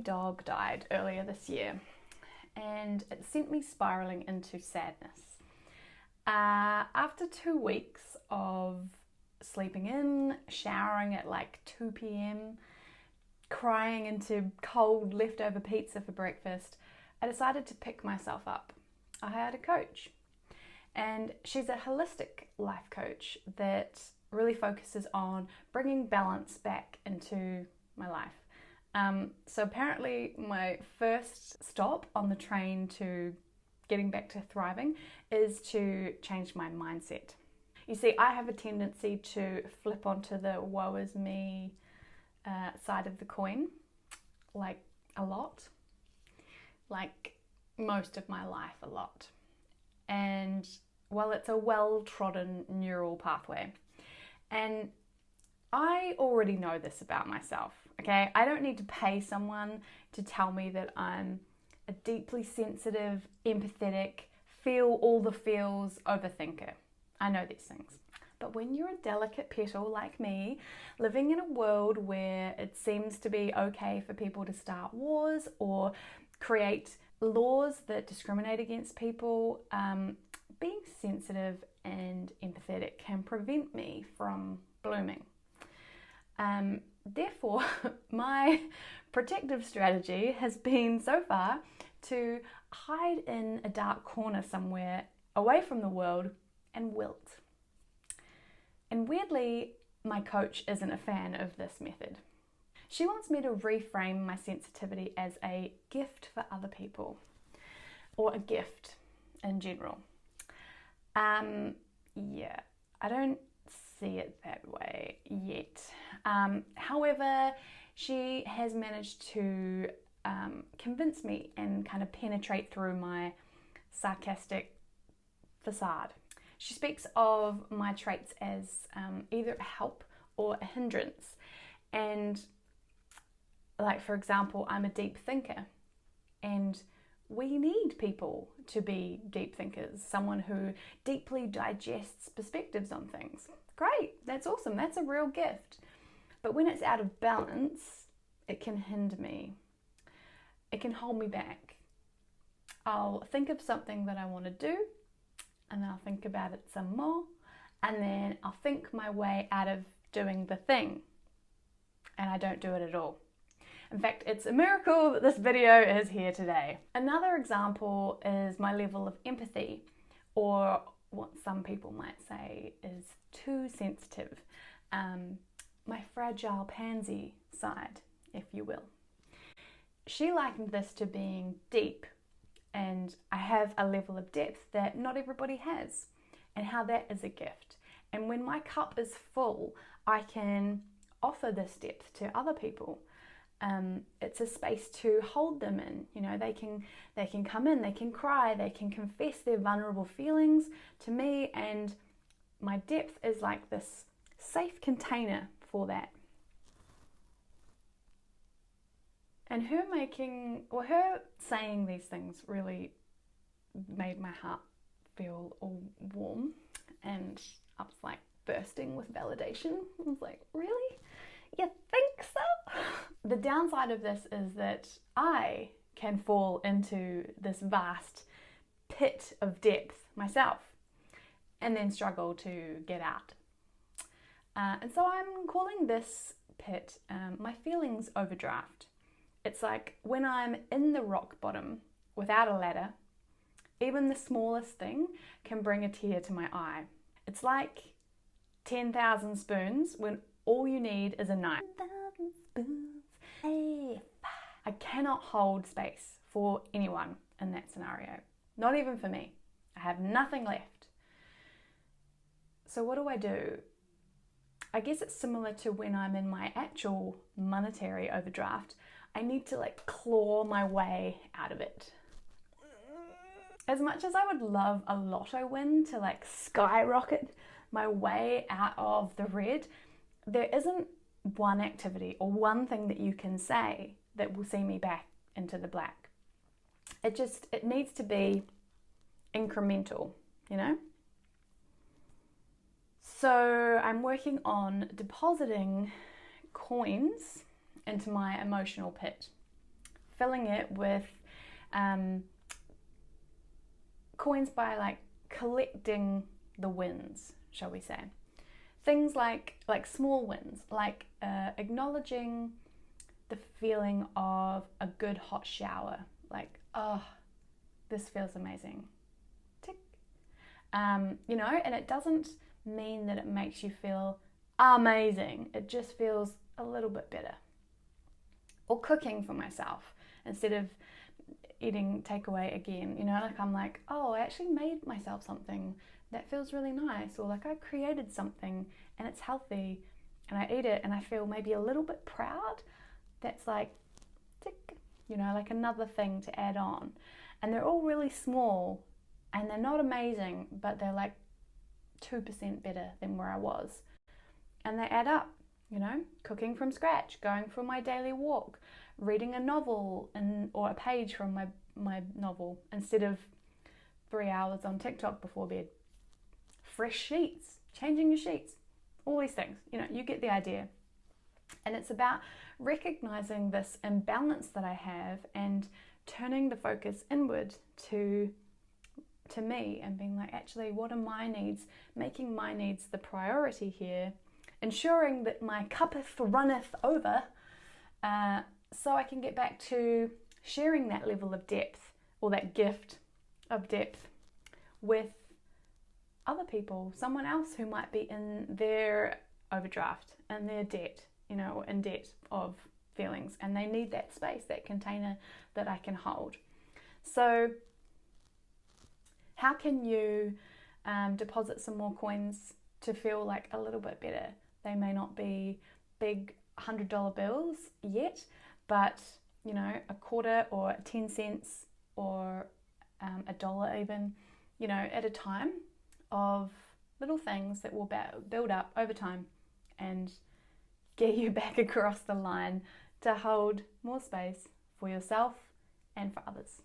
dog died earlier this year, and it sent me spiraling into sadness. After 2 weeks of sleeping in, showering at like 2 p.m, crying into cold leftover pizza for breakfast, I decided to pick myself up. I hired a coach, and she's a holistic life coach that really focuses on bringing balance back into my life. So apparently my first stop on the train to getting back to thriving is to change my mindset. You see, I have a tendency to flip onto the woe is me side of the coin, like a lot, like most of my life a lot. And well, it's a well-trodden neural pathway. And I already know this about myself, okay? I don't need to pay someone to tell me that I'm a deeply sensitive, empathetic, feel all the feels overthinker. I know these things. But when you're a delicate petal like me, living in a world where it seems to be okay for people to start wars or create laws that discriminate against people, being sensitive and empathetic can prevent me from blooming. Therefore, my protective strategy has been so far to hide in a dark corner somewhere away from the world and wilt. And weirdly, my coach isn't a fan of this method. She wants me to reframe my sensitivity as a gift for other people, or a gift in general. Yeah, I don't see it that way yet. However, she has managed to convince me and kind of penetrate through my sarcastic facade. She speaks of my traits as either a help or a hindrance. And like, for example, I'm a deep thinker, and we need people to be deep thinkers, someone who deeply digests perspectives on things. Great, that's awesome, that's a real gift. But when it's out of balance, it can hinder me. It can hold me back. I'll think of something that I want to do, and then I'll think about it some more, and then I'll think my way out of doing the thing, and I don't do it at all. In fact, it's a miracle that this video is here today. Another example is my level of empathy, or what some people might say is too sensitive. My fragile pansy side, if you will. She likened this to being deep, and I have a level of depth that not everybody has, and how that is a gift. And when my cup is full, I can offer this depth to other people. It's a space to hold them in. You know, they can come in, they can cry, they can confess their vulnerable feelings to me, and my depth is like this safe container for that. And her saying these things really made my heart feel all warm, and I was like bursting with validation. I was like, really? You think so? The downside of this is that I can fall into this vast pit of depth myself and then struggle to get out. And so I'm calling this pit my feelings overdraft. It's like when I'm in the rock bottom without a ladder, even the smallest thing can bring a tear to my eye. It's like 10,000 spoons when all you need is a knife. 10,000 spoons. Hey. I cannot hold space for anyone in that scenario. Not even for me. I have nothing left. So what do? I guess it's similar to when I'm in my actual monetary overdraft. I need to like claw my way out of it. As much as I would love a lotto win to like skyrocket my way out of the red, there isn't one activity or one thing that you can say that will see me back into the black. It needs to be incremental, you know? So I'm working on depositing coins into my emotional pit. filling it with coins by like collecting the wins, shall we say. Things like small wins, like acknowledging the feeling of a good hot shower, like, oh, this feels amazing, tick. And it doesn't mean that it makes you feel amazing, it just feels a little bit better. Or cooking for myself instead of eating takeaway again, like I'm like, oh, I actually made myself something that feels really nice, or like I created something and it's healthy and I eat it and I feel maybe a little bit proud. That's like, tick, like another thing to add on. And they're all really small and they're not amazing, but they're like 2% better than where I was. And they add up, cooking from scratch, going for my daily walk, reading a novel or a page from my novel instead of 3 hours on TikTok before bed. Fresh sheets, changing your sheets, all these things, you get the idea. And it's about recognizing this imbalance that I have and turning the focus inward to me and being like, actually, what are my needs? Making my needs the priority here, ensuring that my cuppeth runneth over, so I can get back to sharing that level of depth, or that gift of depth, with other people, someone else who might be in their overdraft and their debt, in debt of feelings, and they need that space, that container that I can hold. So how can you deposit some more coins to feel like a little bit better? They may not be big $100 bills yet, but a quarter or 10 cents or $1 even, at a time, of little things that will build up over time and get you back across the line to hold more space for yourself and for others.